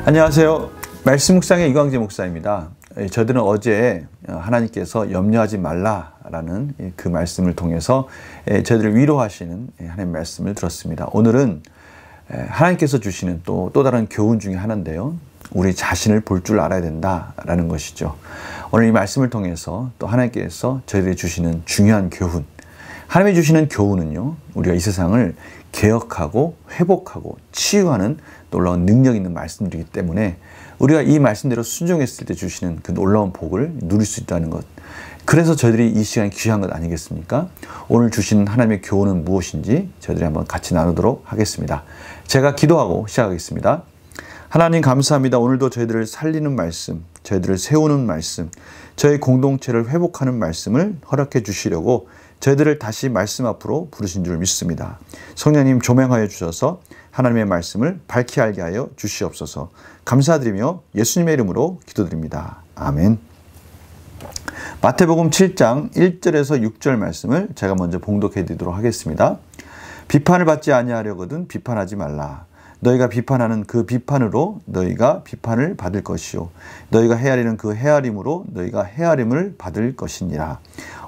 안녕하세요. 말씀 묵상의 이광재 목사입니다. 저희들은 어제 하나님께서 염려하지 말라라는 그 말씀을 통해서 저희들을 위로하시는 하나님의 말씀을 들었습니다. 오늘은 하나님께서 주시는 또 다른 교훈 중에 하나인데요. 우리 자신을 볼 줄 알아야 된다라는 것이죠. 오늘 이 말씀을 통해서 또 하나님께서 저희들이 주시는 중요한 교훈, 하나님이 주시는 교훈은요, 우리가 이 세상을 개혁하고 회복하고 치유하는 놀라운 능력 있는 말씀들이기 때문에 우리가 이 말씀대로 순종했을 때 주시는 그 놀라운 복을 누릴 수 있다는 것, 그래서 저희들이 이 시간이 귀한 것 아니겠습니까? 오늘 주시는 하나님의 교훈은 무엇인지 저희들이 한번 같이 나누도록 하겠습니다. 제가 기도하고 시작하겠습니다. 하나님 감사합니다. 오늘도 저희들을 살리는 말씀, 저희들을 세우는 말씀, 저희 공동체를 회복하는 말씀을 허락해 주시려고 저희들을 다시 말씀 앞으로 부르신 줄 믿습니다. 성령님 조명하여 주셔서 하나님의 말씀을 밝히 알게 하여 주시옵소서. 감사드리며 예수님의 이름으로 기도드립니다. 아멘. 마태복음 7장 1절에서 6절 말씀을 제가 먼저 봉독해 드리도록 하겠습니다. 비판을 받지 아니하려거든 비판하지 말라. 너희가 비판하는 그 비판으로 너희가 비판을 받을 것이요 너희가 헤아리는 그 헤아림으로 너희가 헤아림을 받을 것이니라.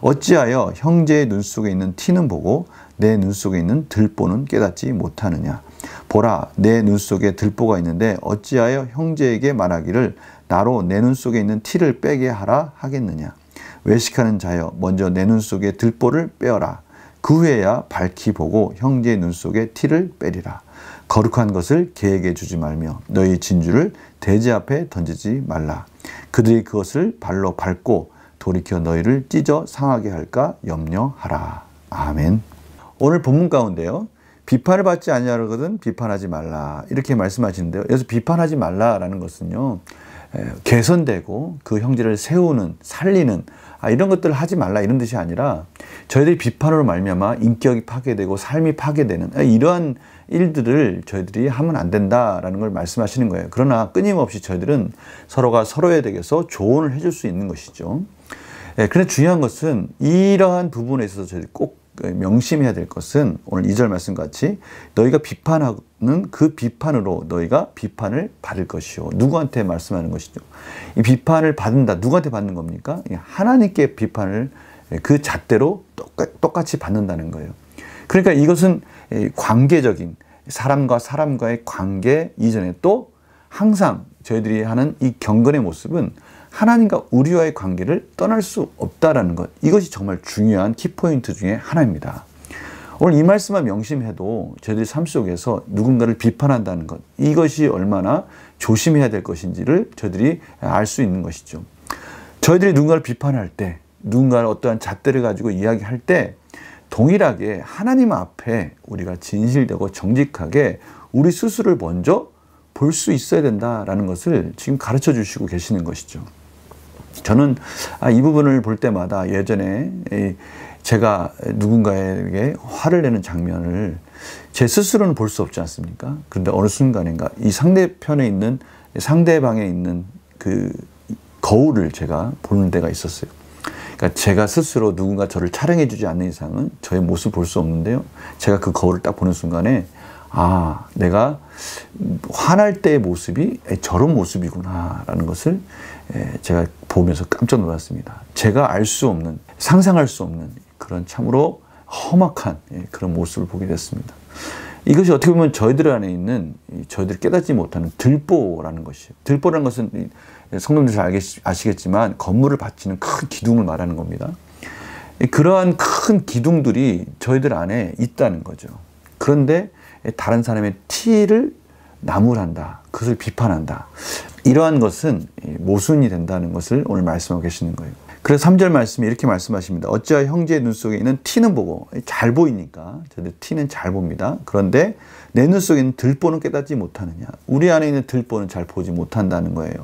어찌하여 형제의 눈 속에 있는 티는 보고 내 눈 속에 있는 들보는 깨닫지 못하느냐. 보라, 내 눈 속에 들보가 있는데 어찌하여 형제에게 말하기를 나로 내 눈 속에 있는 티를 빼게 하라 하겠느냐. 외식하는 자여, 먼저 내 눈 속에 들보를 빼어라. 그 후에야 밝히 보고 형제의 눈 속에 티를 빼리라. 거룩한 것을 개에게 주지 말며 너희 진주를 대제 앞에 던지지 말라. 그들이 그것을 발로 밟고 돌이켜 너희를 찢어 상하게 할까 염려하라. 아멘. 오늘 본문 가운데요, 비판을 받지 아니하거든 비판하지 말라 이렇게 말씀하시는데요. 여기서 비판하지 말라라는 것은요, 개선되고 그 형제를 세우는, 살리는 이런 것들을 하지 말라 이런 뜻이 아니라 저희들이 비판으로 말미암아 인격이 파괴되고 삶이 파괴되는 이러한 일들을 저희들이 하면 안 된다라는 걸 말씀하시는 거예요. 그러나 끊임없이 저희들은 서로가 서로에 대해서 조언을 해줄 수 있는 것이죠. 그런데 중요한 것은 이러한 부분에 있어서 저희들이 꼭 명심해야 될 것은 오늘 2절 말씀 같이 너희가 비판하는 그 비판으로 너희가 비판을 받을 것이요. 누구한테 말씀하는 것이죠? 이 비판을 받는다. 누구한테 받는 겁니까? 하나님께 비판을 그 잣대로 똑같이 받는다는 거예요. 그러니까 이것은 관계적인 사람과 사람과의 관계 이전에 또 항상 저희들이 하는 이 경건의 모습은 하나님과 우리와의 관계를 떠날 수 없다라는 것, 이것이 정말 중요한 키포인트 중에 하나입니다. 오늘 이 말씀만 명심해도 저희들이 삶 속에서 누군가를 비판한다는 것, 이것이 얼마나 조심해야 될 것인지를 저희들이 알 수 있는 것이죠. 저희들이 누군가를 비판할 때, 누군가를 어떠한 잣대를 가지고 이야기할 때 동일하게 하나님 앞에 우리가 진실되고 정직하게 우리 스스로를 먼저 볼 수 있어야 된다라는 것을 지금 가르쳐 주시고 계시는 것이죠. 저는 이 부분을 볼 때마다 예전에 제가 누군가에게 화를 내는 장면을 제 스스로는 볼 수 없지 않습니까? 그런데 어느 순간인가 이 상대방에 있는 그 거울을 제가 보는 데가 있었어요. 그러니까 제가 스스로 누군가 저를 촬영해 주지 않는 이상은 저의 모습을 볼 수 없는데요. 제가 그 거울을 딱 보는 순간에 내가 화날 때의 모습이 저런 모습이구나 라는 것을 제가 보면서 깜짝 놀랐습니다. 제가 알 수 없는, 상상할 수 없는 그런 참으로 험악한 그런 모습을 보게 됐습니다. 이것이 어떻게 보면 저희들 안에 있는 저희들이 깨닫지 못하는 들보라는 것이에요. 들보라는 것은 성도님들 잘 아시겠지만 건물을 받치는 큰 기둥을 말하는 겁니다. 그러한 큰 기둥들이 저희들 안에 있다는 거죠. 그런데 다른 사람의 티를 나무란다. 그것을 비판한다. 이러한 것은 모순이 된다는 것을 오늘 말씀하고 계시는 거예요. 그래서 3절 말씀이 이렇게 말씀하십니다. 어찌하여 형제의 눈 속에 있는 티는 보고, 잘 보이니까 저희들 티는 잘 봅니다. 그런데 내 눈 속에 있는 들보는 깨닫지 못하느냐. 우리 안에 있는 들보는 잘 보지 못한다는 거예요.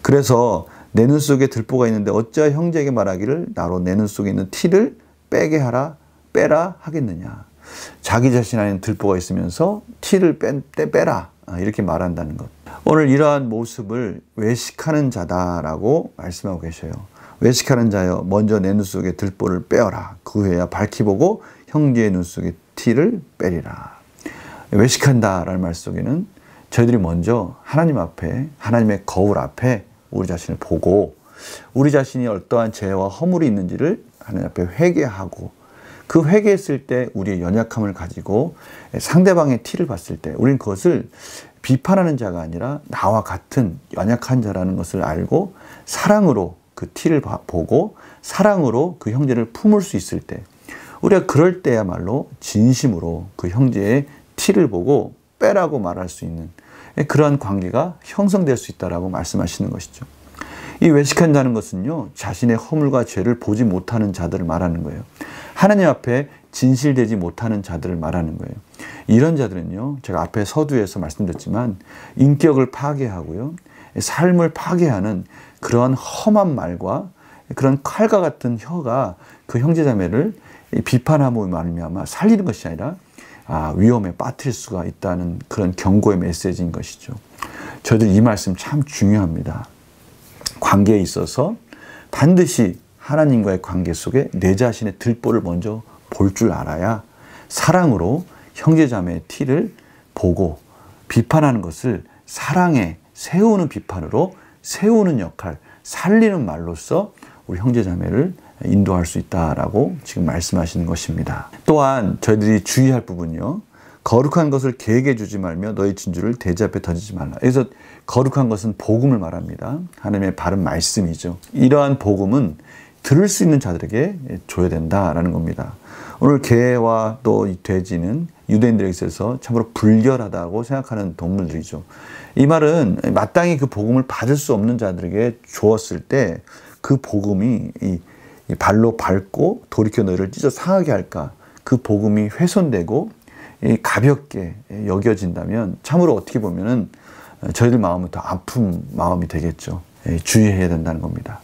그래서 내 눈 속에 들보가 있는데 어찌하여 형제에게 말하기를 나로 내 눈 속에 있는 티를 빼게 하라, 빼라 하겠느냐. 자기 자신 안에 들보가 있으면서 티를 빼라 이렇게 말한다는 것. 오늘 이러한 모습을 외식하는 자다라고 말씀하고 계셔요. 외식하는 자여 먼저 내 눈 속에 들보를 빼어라. 그 후에야 밝히 보고 형제의 눈 속에 티를 빼리라. 외식한다라는 말 속에는 저희들이 먼저 하나님 앞에, 하나님의 거울 앞에 우리 자신을 보고 우리 자신이 어떠한 죄와 허물이 있는지를 하나님 앞에 회개하고 그 회개했을 때 우리의 연약함을 가지고 상대방의 티를 봤을 때 우리는 그것을 비판하는 자가 아니라 나와 같은 연약한 자라는 것을 알고 사랑으로 그 티를 보고 사랑으로 그 형제를 품을 수 있을 때 우리가 그럴 때야말로 진심으로 그 형제의 티를 보고 빼라고 말할 수 있는 그러한 관계가 형성될 수 있다라고 말씀하시는 것이죠. 이 외식한다는 것은요, 자신의 허물과 죄를 보지 못하는 자들을 말하는 거예요. 하나님 앞에 진실되지 못하는 자들을 말하는 거예요. 이런 자들은요, 제가 앞에 서두에서 말씀드렸지만 인격을 파괴하고요, 삶을 파괴하는 그러한 험한 말과 그런 칼과 같은 혀가 그 형제자매를 비판함으로 말미암아 살리는 것이 아니라 위험에 빠뜨릴 수가 있다는 그런 경고의 메시지인 것이죠. 저희들 이 말씀 참 중요합니다. 관계에 있어서 반드시 하나님과의 관계 속에 내 자신의 들보를 먼저 볼 줄 알아야 사랑으로 형제자매의 티를 보고 비판하는 것을 사랑에 세우는 비판으로 세우는 역할, 살리는 말로써 우리 형제자매를 인도할 수 있다라고 지금 말씀하시는 것입니다. 또한 저희들이 주의할 부분이요. 거룩한 것을 계획해 주지 말며 너희 진주를 돼지 앞에 던지지 말라. 그래서 거룩한 것은 복음을 말합니다. 하나님의 바른 말씀이죠. 이러한 복음은 들을 수 있는 자들에게 줘야 된다라는 겁니다. 오늘 개와 또 이 돼지는 유대인들에게 있어서 참으로 불결하다고 생각하는 동물들이죠. 이 말은 마땅히 그 복음을 받을 수 없는 자들에게 주었을 때 그 복음이 이 발로 밟고 돌이켜 너희를 찢어 상하게 할까? 그 복음이 훼손되고 가볍게 여겨진다면 참으로 어떻게 보면은 저희들 마음은 더 아픈 마음이 되겠죠. 주의해야 된다는 겁니다.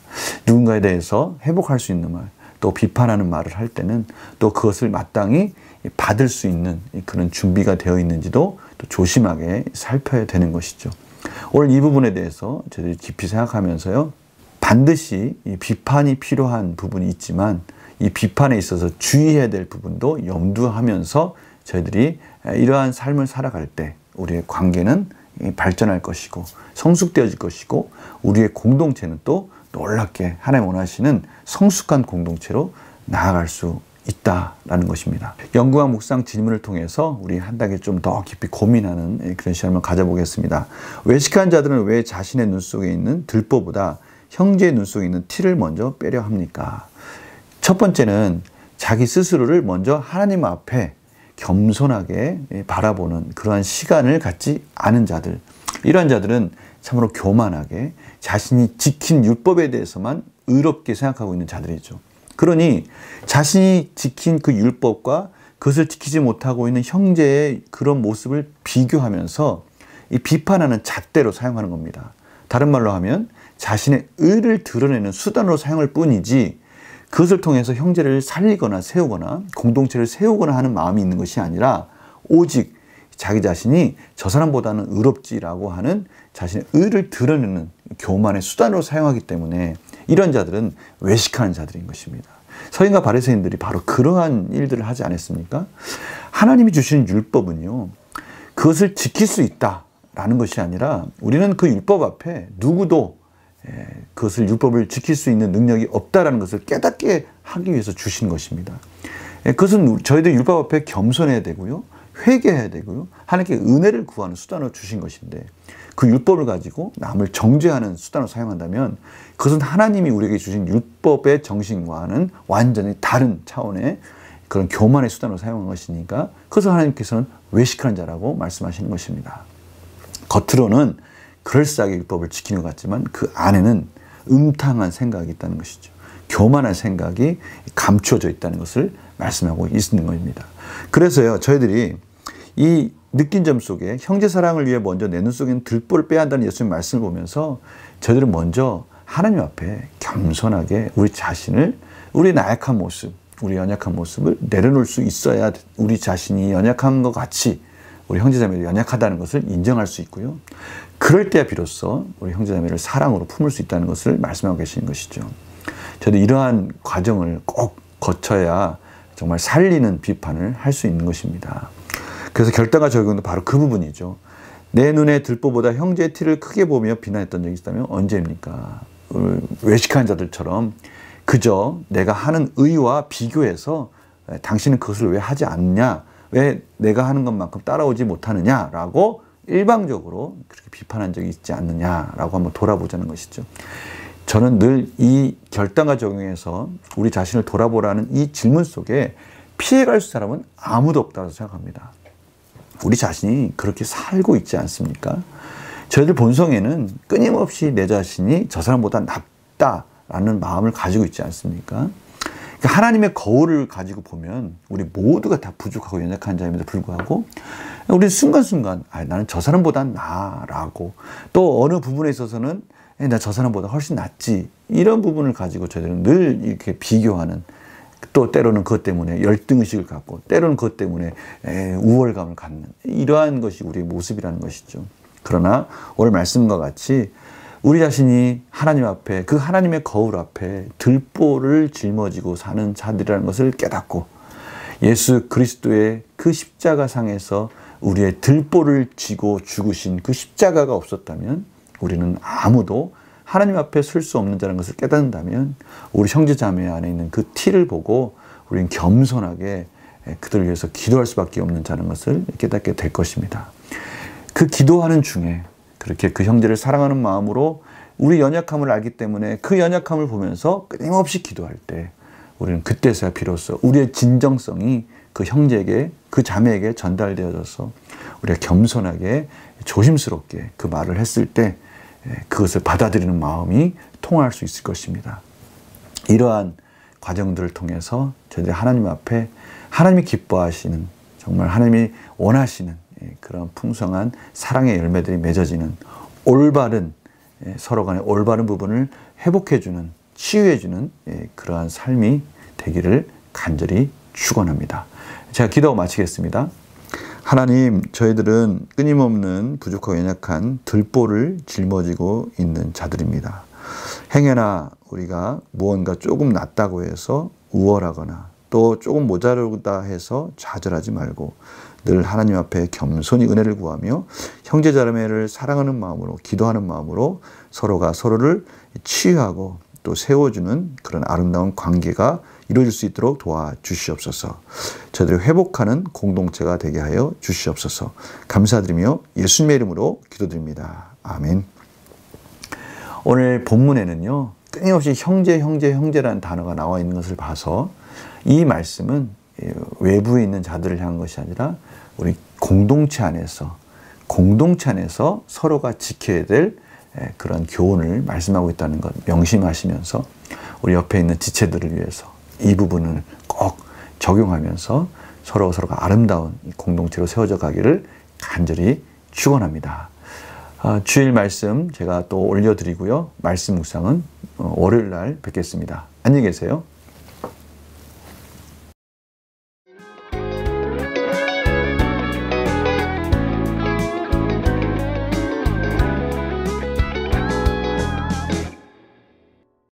누군가에 대해서 회복할 수 있는 말, 또 비판하는 말을 할 때는 또 그것을 마땅히 받을 수 있는 그런 준비가 되어 있는지도 또 조심하게 살펴야 되는 것이죠. 오늘 이 부분에 대해서 저희들이 깊이 생각하면서요. 반드시 이 비판이 필요한 부분이 있지만 이 비판에 있어서 주의해야 될 부분도 염두하면서 저희들이 이러한 삶을 살아갈 때 우리의 관계는 발전할 것이고 성숙되어질 것이고 우리의 공동체는 또 놀랍게 하나님 원하시는 성숙한 공동체로 나아갈 수 있다라는 것입니다. 연구와 묵상 질문을 통해서 우리 한 단계 좀 더 깊이 고민하는 그런 시간을 가져보겠습니다. 외식한 자들은 왜 자신의 눈 속에 있는 들보보다 형제의 눈 속에 있는 티를 먼저 빼려 합니까? 첫 번째는 자기 스스로를 먼저 하나님 앞에 겸손하게 바라보는 그러한 시간을 갖지 않은 자들. 이러한 자들은 참으로 교만하게 자신이 지킨 율법에 대해서만 의롭게 생각하고 있는 자들이죠. 그러니 자신이 지킨 그 율법과 그것을 지키지 못하고 있는 형제의 그런 모습을 비교하면서 이 비판하는 잣대로 사용하는 겁니다. 다른 말로 하면 자신의 의를 드러내는 수단으로 사용할 뿐이지 그것을 통해서 형제를 살리거나 세우거나 공동체를 세우거나 하는 마음이 있는 것이 아니라 오직 자기 자신이 저 사람보다는 의롭지라고 하는 자신의 의를 드러내는 교만의 수단으로 사용하기 때문에 이런 자들은 외식하는 자들인 것입니다. 서인과 바리새인들이 바로 그러한 일들을 하지 않았습니까? 하나님이 주신 율법은요. 그것을 지킬 수 있다라는 것이 아니라 우리는 그 율법 앞에 누구도 그것을 율법을 지킬 수 있는 능력이 없다라는 것을 깨닫게 하기 위해서 주신 것입니다. 그것은 저희들 율법 앞에 겸손해야 되고요. 회개해야 되고요. 하나님께 은혜를 구하는 수단으로 주신 것인데 그 율법을 가지고 남을 정죄하는 수단으로 사용한다면 그것은 하나님이 우리에게 주신 율법의 정신과는 완전히 다른 차원의 그런 교만의 수단으로 사용한 것이니까 그것을 하나님께서는 외식하는 자라고 말씀하시는 것입니다. 겉으로는 그럴싸하게 율법을 지키는 것 같지만 그 안에는 음탕한 생각이 있다는 것이죠. 교만한 생각이 감추어져 있다는 것을 말씀하고 있는 것입니다. 그래서요, 저희들이 이 느낀 점 속에 형제 사랑을 위해 먼저 내 눈 속에는 들보를 빼야 한다는 예수님 말씀을 보면서 저희들은 먼저 하나님 앞에 겸손하게 우리 자신을, 우리 나약한 모습, 우리 연약한 모습을 내려놓을 수 있어야 우리 자신이 연약한 것 같이 우리 형제자매들이 연약하다는 것을 인정할 수 있고요. 그럴 때야 비로소 우리 형제자매를 사랑으로 품을 수 있다는 것을 말씀하고 계시는 것이죠. 저도 이러한 과정을 꼭 거쳐야 정말 살리는 비판을 할 수 있는 것입니다. 그래서 결단과 적용도 바로 그 부분이죠. 내 눈에 들보보다 형제의 티를 크게 보며 비난했던 적이 있다면 언제입니까? 외식하는 자들처럼 그저 내가 하는 의와 비교해서 당신은 그것을 왜 하지 않냐? 왜 내가 하는 것만큼 따라오지 못하느냐라고 일방적으로 그렇게 비판한 적이 있지 않느냐라고 한번 돌아보자는 것이죠. 저는 늘 이 결단과 적용에서 우리 자신을 돌아보라는 이 질문 속에 피해갈 사람은 아무도 없다고 생각합니다. 우리 자신이 그렇게 살고 있지 않습니까? 저희들 본성에는 끊임없이 내 자신이 저 사람보다 낫다라는 마음을 가지고 있지 않습니까? 그러니까 하나님의 거울을 가지고 보면 우리 모두가 다 부족하고 연약한 자임에도 불구하고 우리 순간순간 나는 저 사람보다 나라고, 또 어느 부분에 있어서는 나 저 사람보다 훨씬 낫지, 이런 부분을 가지고 저희들은 늘 이렇게 비교하는, 또 때로는 그것 때문에 열등의식을 갖고, 때로는 그것 때문에 우월감을 갖는, 이러한 것이 우리의 모습이라는 것이죠. 그러나 오늘 말씀과 같이 우리 자신이 하나님 앞에, 그 하나님의 거울 앞에 들보를 짊어지고 사는 자들이라는 것을 깨닫고, 예수 그리스도의 그 십자가상에서 우리의 들보를 지고 죽으신 그 십자가가 없었다면 우리는 아무도 하나님 앞에 설 수 없는 자라는 것을 깨닫는다면 우리 형제 자매 안에 있는 그 티를 보고 우리는 겸손하게 그들을 위해서 기도할 수밖에 없는 자라는 것을 깨닫게 될 것입니다. 그 기도하는 중에 그렇게 그 형제를 사랑하는 마음으로 우리 연약함을 알기 때문에 그 연약함을 보면서 끊임없이 기도할 때 우리는 그때서야 비로소 우리의 진정성이 그 형제에게, 그 자매에게 전달되어져서 우리가 겸손하게 조심스럽게 그 말을 했을 때 그것을 받아들이는 마음이 통할 수 있을 것입니다. 이러한 과정들을 통해서 저희들이 하나님 앞에 하나님이 기뻐하시는, 정말 하나님이 원하시는 그런 풍성한 사랑의 열매들이 맺어지는 올바른, 서로 간의 올바른 부분을 회복해주는, 치유해주는 그러한 삶이 되기를 간절히 축원합니다. 제가 기도 마치겠습니다. 하나님, 저희들은 끊임없는 부족하고 연약한 들보를 짊어지고 있는 자들입니다. 행여나 우리가 무언가 조금 낫다고 해서 우월하거나 또 조금 모자르다 해서 좌절하지 말고 늘 하나님 앞에 겸손히 은혜를 구하며 형제자매를 사랑하는 마음으로, 기도하는 마음으로 서로가 서로를 치유하고 또 세워주는 그런 아름다운 관계가 이루어질 수 있도록 도와주시옵소서. 저희들이 회복하는 공동체가 되게 하여 주시옵소서. 감사드리며 예수님의 이름으로 기도드립니다. 아멘. 오늘 본문에는요, 끊임없이 형제라는 단어가 나와 있는 것을 봐서 이 말씀은 외부에 있는 자들을 향한 것이 아니라 우리 공동체 안에서 서로가 지켜야 될 그런 교훈을 말씀하고 있다는 것 명심하시면서 우리 옆에 있는 지체들을 위해서 이 부분을 꼭 적용하면서 서로가 아름다운 공동체로 세워져 가기를 간절히 축원합니다. 주일 말씀 제가 또 올려드리고요. 말씀 묵상은 월요일 날 뵙겠습니다. 안녕히 계세요.